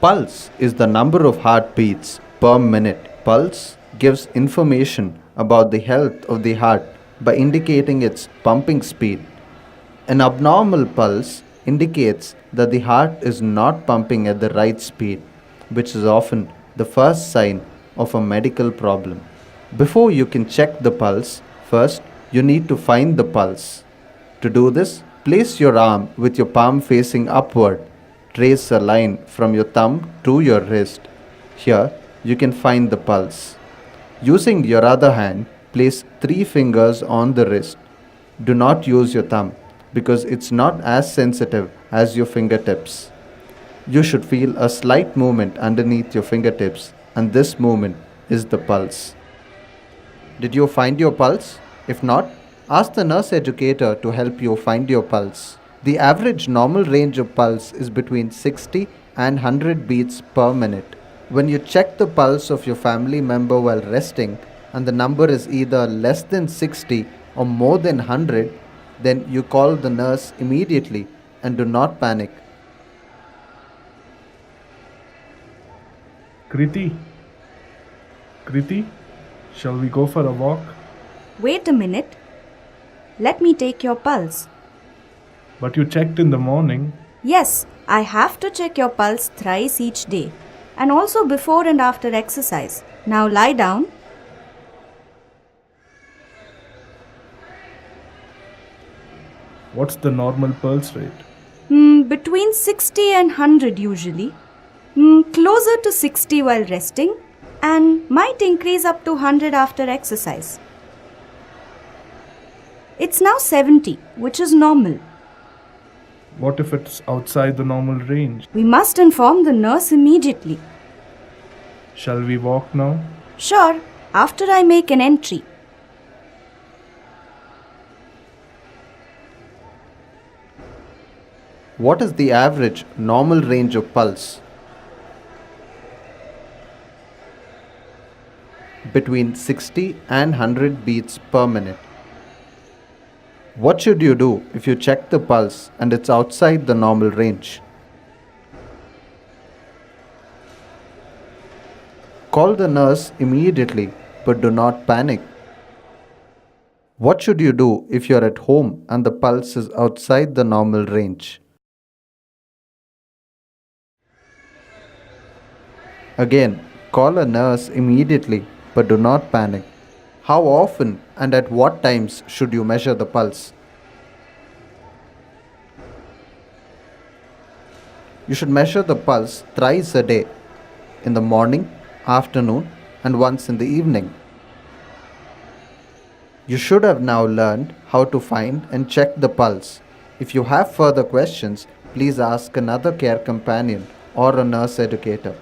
Pulse is the number of heartbeats per minute. Pulse gives information about the health of the heart by indicating its pumping speed. An abnormal pulse indicates that the heart is not pumping at the right speed, which is often the first sign of a medical problem. Before you can check the pulse, first you need to find the pulse. To do this, place your arm with your palm facing upward. Trace a line from your thumb to your wrist. Here, you can find the pulse. Using your other hand, place 3 fingers on the wrist. Do not use your thumb because it's not as sensitive as your fingertips. You should feel a slight movement underneath your fingertips, and this movement is the pulse. Did you find your pulse? If not, ask the nurse educator to help you find your pulse. The average normal range of pulse is between 60 and 100 beats per minute. When you check the pulse of your family member while resting and the number is either less than 60 or more than 100, then you call the nurse immediately and do not panic. Kriti, Kriti, shall we go for a walk? Wait a minute. Let me take your pulse. But you checked in the morning. Yes, I have to check your pulse thrice each day, and also before and after exercise. Now lie down. What's the normal pulse rate? Between 60 and 100 usually. Closer to 60 while resting, and might increase up to 100 after exercise. It's now 70, which is normal. What if it's outside the normal range? We must inform the nurse immediately. Shall we walk now? Sure, after I make an entry. What is the average normal range of pulse? Between 60 and 100 beats per minute. What should you do if you check the pulse and it's outside the normal range? Call the nurse immediately, but do not panic. What should you do if you're at home and the pulse is outside the normal range? Again, call a nurse immediately, but do not panic. How often and at what times should you measure the pulse? You should measure the pulse thrice a day, in the morning, afternoon, and once in the evening. You should have now learned how to find and check the pulse. If you have further questions, please ask another care companion or a nurse educator.